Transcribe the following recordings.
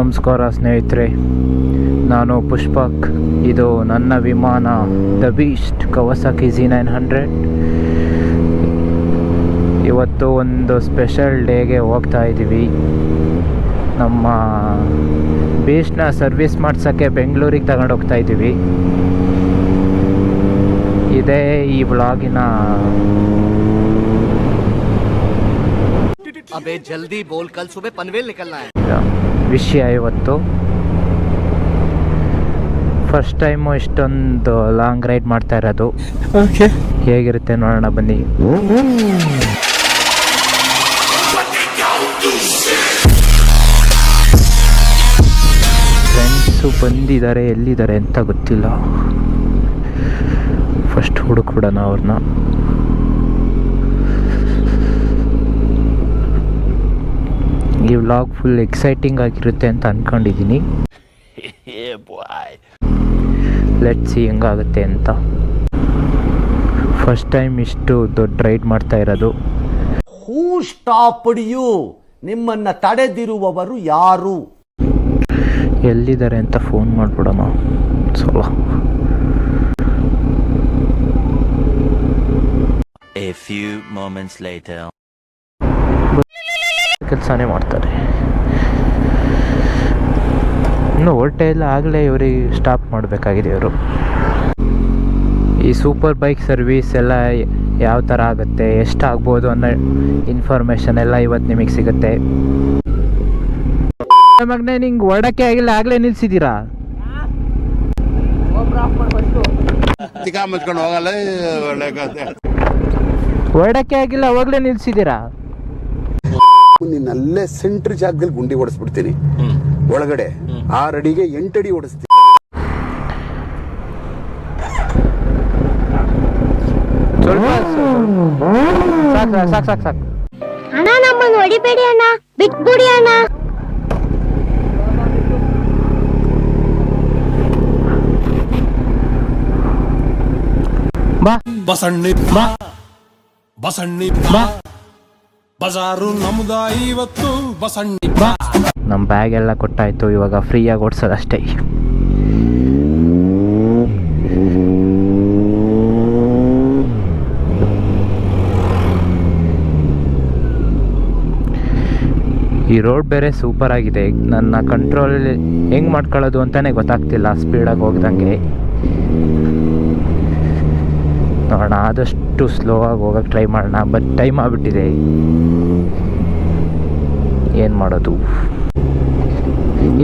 ನಮಸ್ಕಾರ ಸ್ನೇಹಿತರೆ, ನಾನು ಪುಷ್ಪಕ್. ಇದು ನನ್ನ ವಿಮಾನ ದ ಬೀಸ್ಟ್ ಕವಾಸಾಕಿ Z900. ಇವತ್ತು ಒಂದು ಸ್ಪೆಷಲ್ ಡೇಗೆ ಹೋಗ್ತಾ ಇದ್ದೀವಿ. ನಮ್ಮ ಬೀಸ್ಟ್ನ ಸರ್ವಿಸ್ ಮಾಡ್ಸೋಕ್ಕೆ ಬೆಂಗಳೂರಿಗೆ ತಗೊಂಡು ಹೋಗ್ತಾ ಇದ್ದೀವಿ. ಇದೇ ಈ ವ್ಲಾಗಿನ अबे जल्दी बोल, कल सुबह पनवेल निकलना है. ವಿಷಯ. ಇವತ್ತು ಫಸ್ಟ್ ಟೈಮು ಇಷ್ಟೊಂದು ಲಾಂಗ್ ರೈಡ್ ಮಾಡ್ತಾ ಇರೋದು. ಹೇಗಿರುತ್ತೆ ನೋಡೋಣ ಬನ್ನಿ. ಫ್ರೆಂಡ್ಸು ಬಂದಿದ್ದಾರೆ, ಎಲ್ಲಿದ್ದಾರೆ ಅಂತ ಗೊತ್ತಿಲ್ಲ. ಫಸ್ಟ್ ಹುಡುಕ್ಬಿಡೋಣ ಅವ್ರನ್ನ. ಈ ವ್ಲಾಗ್ ಫುಲ್ ಎಕ್ಸೈಟಿಂಗ್ ಆಗಿರುತ್ತೆ ಅಂತ ಅಂದ್ಕೊಂಡಿದ್ದೀನಿ. ಲೆಟ್ಸ್ ಸಿ ಹೆಂಗಾಗುತ್ತೆ ಅಂತ. ಫಸ್ಟ್ ಟೈಮ್ ಇಷ್ಟು ದೊಡ್ಡ ರೈಡ್ ಮಾಡ್ತಾ ಇರೋದು. ಹೂ ಸ್ಟಾಪ್ಡ್ ಯು? ನಿಮ್ಮನ್ನ ತಡೆದಿರುವವರು ಯಾರು? ಎಲ್ಲಿದ್ದಾರೆ ಅಂತ ಫೋನ್ ಮಾಡ್ಬಿಡೋಣ ಸ್ವಲ್ಪ. A few moments later. ಕೆಲಸನೇ ಮಾಡ್ತಾರೆ. ಇನ್ನು ಹೊಟ್ಟೆ ಎಲ್ಲ ಆಗಲೇ ಇವ್ರಿಗೆ ಸ್ಟಾಪ್ ಮಾಡಬೇಕಾಗಿದೆ ಇವರು. ಈ ಸೂಪರ್ ಬೈಕ್ ಸರ್ವೀಸ್ ಎಲ್ಲ ಯಾವ ಥರ ಆಗುತ್ತೆ, ಎಷ್ಟಾಗ್ಬೋದು ಅನ್ನೋ ಇನ್ಫಾರ್ಮೇಷನ್ ಎಲ್ಲ ಇವತ್ತು ನಿಮಗೆ ಸಿಗುತ್ತೆ. ಮಗನೇ, ನಿಂಗೆ ಹೊರಡಕ್ಕೆ ಆಗಿಲ್ಲ, ಆಗಲೇ ನಿಲ್ಸಿದ್ದೀರಾ? ಹೊರಡಕ್ಕೆ ಆಗಿಲ್ಲ, ಅವಾಗಲೇ ನಿಲ್ಸಿದ್ದೀರಾ? ನಿನ್ನಲ್ಲೇ ಸೆಂಟ್ರ್ ಜಾಗದಲ್ಲಿ ಗುಂಡಿ ಓಡಿಸ್ಬಿಡ್ತೀನಿ. ಒಳಗಡೆ 6 ಅಡಿಗೆ 8 ಅಡಿ ಓಡಿಸ್ತೀನಿ. ಸಾಕು ಸಾಕು ಸಾಕು. ಅಣ್ಣ, ನಮ್ಮನ್ನು ಹೊಡಿಬೇಡಿ ಅಣ್ಣ, ಬಿಟ್ಬಿಡಿ ಅಣ್ಣ. ಬಾ ಬಸಣ್ಣಿ ಬಾ, ಬಸಣ್ಣಿ ಬಾ, ಬಜಾರು ನಮ್ದ ಇವತ್ತು ಬಸಣ್ಣಿ ಬಾ. ನಮ್ಮ ಬ್ಯಾಗ್ ಎಲ್ಲ ಕೊಟ್ಟಾಯ್ತು, ಇವಾಗ ಫ್ರೀಯಾಗಿ ಓಡಿಸೋದಷ್ಟೇ. ಈ ರೋಡ್ ಬೇರೆ ಸೂಪರ್ ಆಗಿದೆ. ನನ್ನ ಕಂಟ್ರೋಲ್ ಹೆಂಗೆ ಮಾಡ್ಕೊಳ್ಳೋದು ಅಂತಲೇ ಗೊತ್ತಾಗ್ತಿಲ್ಲ ಸ್ಪೀಡಾಗಿ ಹೋಗ್ದಂಗೆ. ನೋಡೋಣ, ಆದಷ್ಟು ಸ್ಲೋ ಆಗಿ ಹೋಗಕ್ಕೆ ಟ್ರೈ ಮಾಡೋಣ. ಬಟ್ ಟೈಮ್ ಆಗಿಬಿಟ್ಟಿದೆ, ಏನು ಮಾಡೋದು.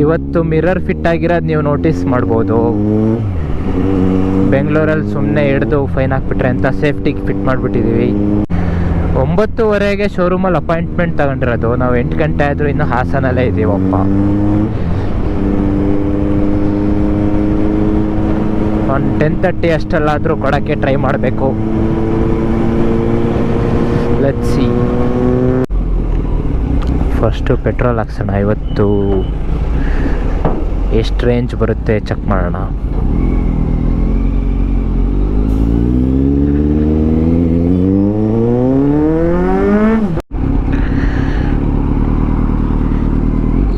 ಇವತ್ತು ಮಿರರ್ ಫಿಟ್ ಆಗಿರೋದು ನೀವು ನೋಟಿಸ್ ಮಾಡ್ಬೋದು. ಬೆಂಗಳೂರಲ್ಲಿ ಸುಮ್ಮನೆ ಹಿಡ್ದು ಫೈನ್ ಹಾಕ್ಬಿಟ್ರೆ ಅಂತ ಸೇಫ್ಟಿಗೆ ಫಿಟ್ ಮಾಡಿಬಿಟ್ಟಿದ್ದೀವಿ. 9:30ಗೆ ಶೋರೂಮಲ್ಲಿ ಅಪಾಯಿಂಟ್ಮೆಂಟ್ ತಗೊಂಡಿರೋದು. ನಾವು 8 ಗಂಟೆ ಆದರೂ ಇನ್ನೂ ಹಾಸನಲ್ಲೇ ಇದ್ದೀವಪ್ಪ. ಒಂದು 10:30 ಅಷ್ಟಲ್ಲಾದರೂ ಕೊಡೋಕ್ಕೆ ಟ್ರೈ ಮಾಡಬೇಕು. Let's see. ಫಸ್ಟು ಪೆಟ್ರೋಲ್ ಹಾಕ್ಸೋಣ. ಇವತ್ತು ಎಷ್ಟು ರೇಂಜ್ ಬರುತ್ತೆ ಚೆಕ್ ಮಾಡೋಣ.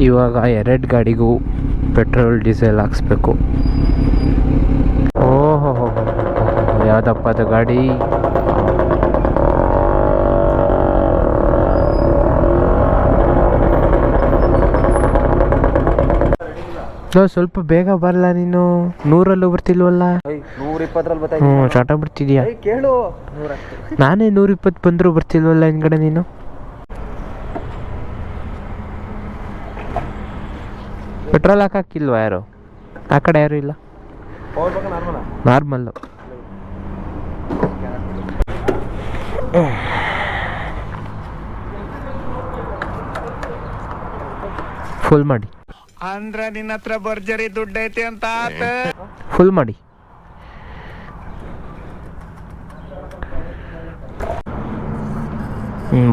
ಇವಾಗ 2 ಗಾಡಿಗೂ ಪೆಟ್ರೋಲ್ ಡೀಸೆಲ್ ಹಾಕ್ಸ್ಬೇಕು. ಓಹೋ, ಯಾವುದಪ್ಪ ಅದು ಗಾಡಿ? ಸ್ವಲ್ಪ ಬೇಗ ಬರಲ್ಲ ನೀನು? 100ರಲ್ಲೂ ಬರ್ತಿಲ್ವಲ್ಲ? 120ರಲ್ಲಿ ಬರ್ತಾ ಹ್ಞೂ, ಚಾಟ ಬಿಡ್ತಿದ್ಯಾ? ಕೇಳು. ನಾನೇ 120 ಬಂದರೂ ಬರ್ತಿಲ್ವಲ್ಲ ಹಿಂದ್ಗಡೆ ನೀನು? ಪೆಟ್ರೋಲ್ ಹಾಕಿಲ್ವಾ ಯಾರು? ಆ ಕಡೆ ಯಾರು ಇಲ್ಲ? ನಾರ್ಮಲ್ಲು. ಫುಲ್ ಮಾಡಿ. ಅಂದ್ರೆ ನಿನ್ನ ಹತ್ರ ಭರ್ಜರಿ ದುಡ್ಡು ಐತೆ ಅಂತ ಫುಲ್ ಮಾಡಿ.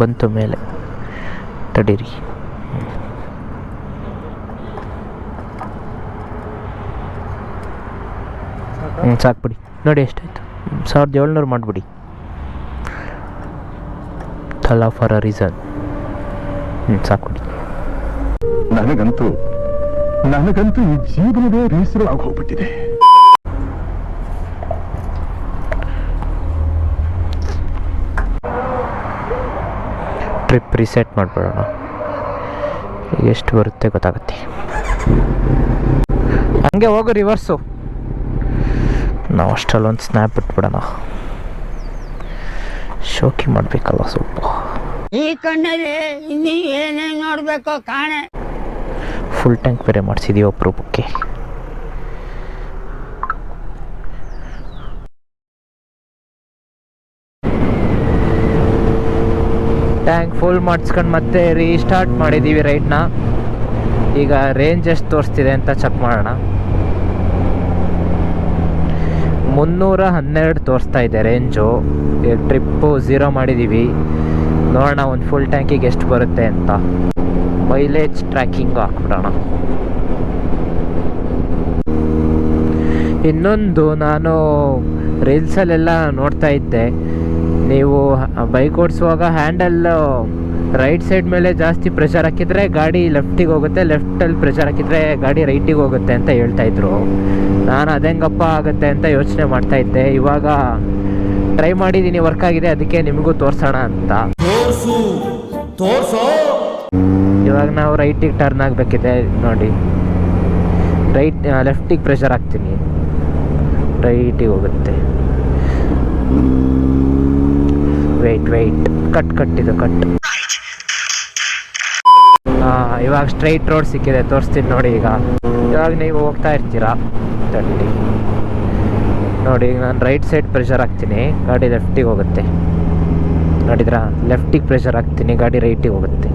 ಬಂತು ಮೇಲೆ. ತಡೀರಿ. ಸಾಕ್ಬಿಡಿ. ನೋಡಿ ಎಷ್ಟಾಯ್ತು? 1700 ಮಾಡಿಬಿಡಿ. ತಲಾ ಫಾರ್ ಅ ರೀಸನ್. ಸಾಕ್ಬಿಡಿ. ನನಗಂತೂ ನನಗಂತೂ ಈ ಜೀವನವೇ ಬೇಸರವಾಗಿ ಹೋಗ್ಬಿಟ್ಟಿದೆ. ಟ್ರಿಪ್ ರಿಸೆಟ್ ಮಾಡಿಬಿಡೋಣ, ಎಷ್ಟು ಬರುತ್ತೆ ಗೊತ್ತಾಗುತ್ತೆ. ಹಂಗೆ ಹೋಗು ರಿವರ್ಸು. ನಾವು ಅಷ್ಟಲ್ಲೊಂದು ಸ್ನ್ಯಾಪ್ ಬಿಟ್ಬಿಡೋಣ, ಶೋಕಿ ಮಾಡಬೇಕಲ್ಲ ಸ್ವಲ್ಪ. ಈ ಕಣ್ಣಲ್ಲಿ ಇನ್ನೀ ಏನೇನು ನೋಡ್ಬೇಕೋ ಕಾಣೆ. ಫುಲ್ ಟ್ಯಾಂಕ್ ಬೇರೆ ಮಾಡಿಸಿದೀವಿ ಅಪರೂಪಕ್ಕೆ. ಟ್ಯಾಂಕ್ ಫುಲ್ ಮಾಡಿಸ್ಕೊಂಡು ಮತ್ತೆ ರೀಸ್ಟಾರ್ಟ್ ಮಾಡಿದ್ದೀವಿ ರೈಡ್ನ. ಈಗ ರೇಂಜ್ ಎಷ್ಟು ತೋರಿಸ್ತಿದೆ ಅಂತ ಚೆಕ್ ಮಾಡೋಣ. 312 ತೋರಿಸ್ತಾ ಇದೆ ರೇಂಜು. ಟ್ರಿಪ್ಪು 0 ಮಾಡಿದ್ದೀವಿ, ನೋಡೋಣ ಒಂದು ಫುಲ್ ಟ್ಯಾಂಕಿಗೆ ಎಷ್ಟು ಬರುತ್ತೆ ಅಂತ. ಮೈಲೇಜ್ ಟ್ರ್ಯಾಕಿಂಗ್ ಹಾಕ್ಬಿಡೋಣ. ಇನ್ನೊಂದು, ನಾನು ರೀಲ್ಸಲ್ಲೆಲ್ಲ ನೋಡ್ತಾ ಇದ್ದೆ, ನೀವು ಬೈಕ್ ಓಡಿಸುವಾಗ ಹ್ಯಾಂಡಲ್ ರೈಟ್ ಸೈಡ್ ಮೇಲೆ ಜಾಸ್ತಿ ಪ್ರೆಷರ್ ಹಾಕಿದರೆ ಗಾಡಿ ಲೆಫ್ಟಿಗೆ ಹೋಗುತ್ತೆ, ಲೆಫ್ಟಲ್ಲಿ ಪ್ರೆಷರ್ ಹಾಕಿದರೆ ಗಾಡಿ ರೈಟಿಗೆ ಹೋಗುತ್ತೆ ಅಂತ ಹೇಳ್ತಾಯಿದ್ರು. ನಾನು ಅದೆಂಗಪ್ಪ ಆಗುತ್ತೆ ಅಂತ ಯೋಚನೆ ಮಾಡ್ತಾಯಿದ್ದೆ. ಇವಾಗ ಟ್ರೈ ಮಾಡಿದ್ದೀನಿ, ವರ್ಕ್ ಆಗಿದೆ, ಅದಕ್ಕೆ ನಿಮಗೂ ತೋರಿಸೋಣ ಅಂತ. ಇವಾಗ ನಾವು ರೈಟಿಗೆ ಟರ್ನ್ ಆಗಬೇಕಿದೆ ನೋಡಿ. ಲೆಫ್ಟಿಗೆ ಪ್ರೆಷರ್ ಹಾಕ್ತೀನಿ, ರೈಟಿಗೆ ಹೋಗುತ್ತೆ. ವೆಯ್ಟ್ ಕಟ್ಟಿದ್ದು ಕಟ್. ಇವಾಗ ಸ್ಟ್ರೈಟ್ ರೋಡ್ ಸಿಕ್ಕಿದೆ, ತೋರಿಸ್ತೀನಿ ನೋಡಿ. ಇವಾಗ ನೀವು ಹೋಗ್ತಾ ಇರ್ತೀರಾ 30 ನೋಡಿ. ಈಗ ನಾನು ರೈಟ್ ಸೈಡ್ ಪ್ರೆಷರ್ ಹಾಕ್ತೀನಿ, ಗಾಡಿ ಲೆಫ್ಟಿಗೆ ಹೋಗುತ್ತೆ. ನೋಡಿದ್ರಾ, ಲೆಫ್ಟಿಗೆ ಪ್ರೆಷರ್ ಹಾಕ್ತೀನಿ, ಗಾಡಿ ರೈಟಿಗೆ ಹೋಗುತ್ತೆ.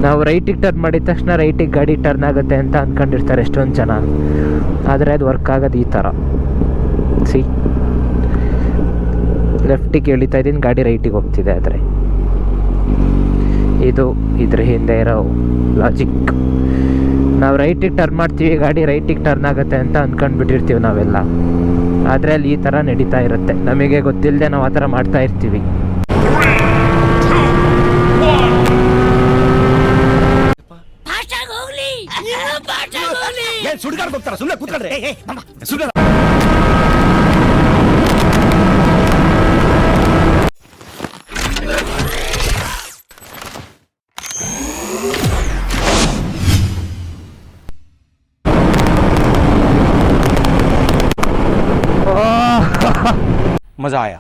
ನಾವು ರೈಟಿಗೆ ಟರ್ನ್ ಮಾಡಿದ ತಕ್ಷಣ ರೈಟಿಗೆ ಗಾಡಿ ಟರ್ನ್ ಆಗುತ್ತೆ ಅಂತ ಅಂದ್ಕೊಂಡಿರ್ತಾರೆ ಎಷ್ಟೊಂದು ಜನ, ಆದರೆ ಅದು ವರ್ಕ್ ಆಗೋದು ಈ ಥರ. ಲೆಫ್ಟಿಗೆ ಎಳಿತಾ ಇದ್ದೀನಿ, ಗಾಡಿ ರೈಟಿಗೆ ಹೋಗ್ತಿದೆ. ಆದರೆ ಇದು ಇದ್ರ ಹಿಂದೆ ಇರೋ ಲಾಜಿಕ್. ನಾವು ರೈಟಿಗೆ ಟರ್ನ್ ಮಾಡ್ತೀವಿ, ಗಾಡಿ ರೈಟಿಗೆ ಟರ್ನ್ ಆಗುತ್ತೆ ಅಂತ ಅಂದ್ಕೊಂಡ್ಬಿಟ್ಟಿರ್ತೀವಿ ನಾವೆಲ್ಲ, ಆದರೆ ಅಲ್ಲಿ ಈ ಥರ ನಡೀತಾ ಇರುತ್ತೆ. ನಮಗೆ ಗೊತ್ತಿಲ್ಲದೆ ನಾವು ಆ ಥರ ಮಾಡ್ತಾ ಇರ್ತೀವಿ. मजा आया.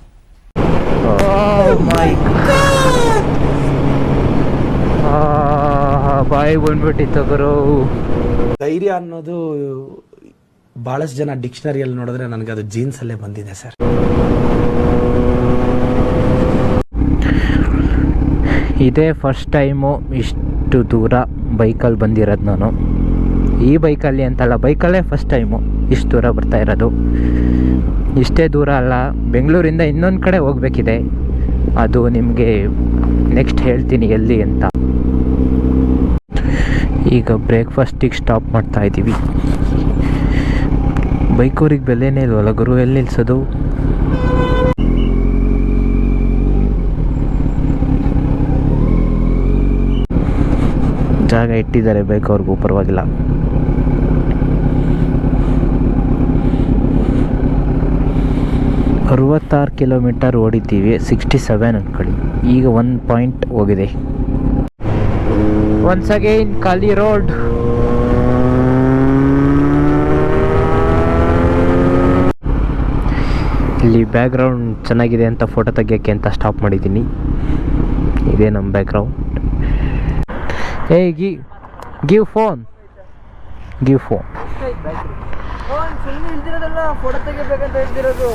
ಬಾಯಿ ಬಂದ್ಬಿಟ್ಟಿತ್ತು ಗುರು. ಧೈರ್ಯ ಅನ್ನೋದು ಬಹಳಷ್ಟು ಜನ ಡಿಕ್ಷನರಿಯಲ್ಲಿ ನೋಡಿದ್ರೆ ನನಗೆ ಅದು ಜೀನ್ಸ್ ಅಲ್ಲೇ ಬಂದಿದೆ ಸರ್. ಇದೇ ಫಸ್ಟ್ ಟೈಮು ಇಷ್ಟು ದೂರ ಬೈಕಲ್ಲಿ ಬಂದಿರೋದು ನಾನು. ಈ ಬೈಕಲ್ಲಿ ಅಂತಲ್ಲ, ಬೈಕಲ್ಲೇ ಫಸ್ಟ್ ಟೈಮು ಇಷ್ಟು ದೂರ ಬರ್ತಾ ಇರೋದು. ಇಷ್ಟೇ ದೂರ ಅಲ್ಲ, ಬೆಂಗಳೂರಿಂದ ಇನ್ನೊಂದು ಕಡೆ ಹೋಗಬೇಕಿದೆ, ಅದು ನಿಮಗೆ ನೆಕ್ಸ್ಟ್ ಹೇಳ್ತೀನಿ ಎಲ್ಲಿ ಅಂತ. ಈಗ ಬ್ರೇಕ್ಫಾಸ್ಟಿಗೆ ಸ್ಟಾಪ್ ಮಾಡ್ತಾ ಇದ್ದೀವಿ. ಬೈಕವ್ರಿಗೆ ಬೆಲೆನೇ ಇಲ್ವಲ್ಲ ಗುರು, ಎಲ್ಲಿ ನಿಲ್ಸೋದು? ಜಾಗ ಇಟ್ಟಿದ್ದಾರೆ ಬೈಕವ್ರಿಗೂ, ಪರವಾಗಿಲ್ಲ. ಅರವತ್ತಾರು ಕಿಲೋಮೀಟರ್ ಓಡಿದ್ದೀವಿ, 67 ಅಂದ್ಕೊಳ್ಳಿ. ಈಗ 1 ಪಾಯಿಂಟ್ ಹೋಗಿದೆ. ಒನ್ಸ್ ಅಗೈನ್ ಖಾಲಿ ರೋಡ್. ಇಲ್ಲಿ ಬ್ಯಾಕ್ಗ್ರೌಂಡ್ ಚೆನ್ನಾಗಿದೆ ಅಂತ ಫೋಟೋ ತೆಗಿಯೋಕ್ಕೆ ಅಂತ ಸ್ಟಾಪ್ ಮಾಡಿದ್ದೀನಿ. ಇದೇ ನಮ್ಮ ಬ್ಯಾಕ್ಗ್ರೌಂಡ್. Give phone. ಫೋಟೋ ತೆಗಿಬೇಕಂತ ಹೇಳ್ತಿರೋದು.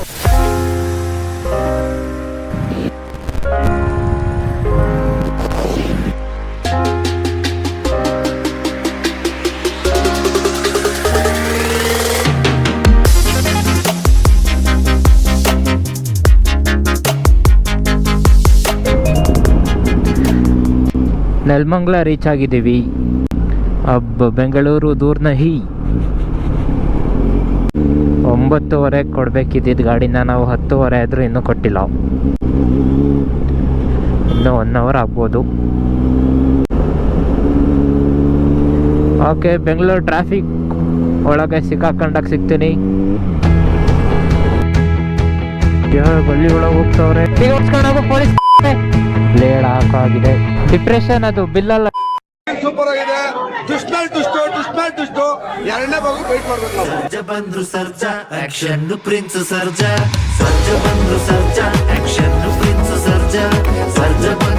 ನೆಲಮಂಗಲ ರೀಚ್ ಆಗಿದ್ದೀವಿ. अब ಬೆಂಗಳೂರು ದೂರ ನಹಿ. 9:30 ಕೊಡಬೇಕಿದ್ದಿದ್ದು ಗಾಡಿನ ನಾವು 10:30 ಆದರೂ ಇನ್ನೂ ಕೊಟ್ಟಿಲ್ಲ. ಇನ್ನೂ 1 ಅವರ್ ಆಗ್ಬೋದು. ಓಕೆ, ಬೆಂಗಳೂರು ಟ್ರಾಫಿಕ್ ಒಳಗೆ ಸಿಕ್ಕಾಕೊಂಡಾಗ ಸಿಗ್ತೀನಿ. ಗಲ್ಲಿ ಒಳಗೆ ಹೋಗ್ತವ್ರೆ, ಪೊಲೀಸ್ ಬ್ಲೇಡ್ ಹಾಕಾಗಿದೆ. ಡಿಪ್ರೆಷನ್ ಅದು ಬಿಲ್ಲಲ್ಲ. ಸೂಪರ್ ಆಗಿದೆ. ದುಷ್ಟು ಎರಡನೇ ಭಾಗ ವೇಟ್ ಮಾಡ್ಬೇಕು ನಾವು. ಸರ್ಜ ಬಂದ್ರು ಸರ್ಜಾ ಆಕ್ಷನ್ ಪ್ರಿನ್ಸ್ ಸರ್ಜಾ. ಸರ್ಜ ಬಂದ್ರು ಸರ್ಜಾ ಆಕ್ಷನ್ ಪ್ರಿನ್ಸ್ ಸರ್ಜಾ. ಸರ್ಜ ಬಂದ್ರು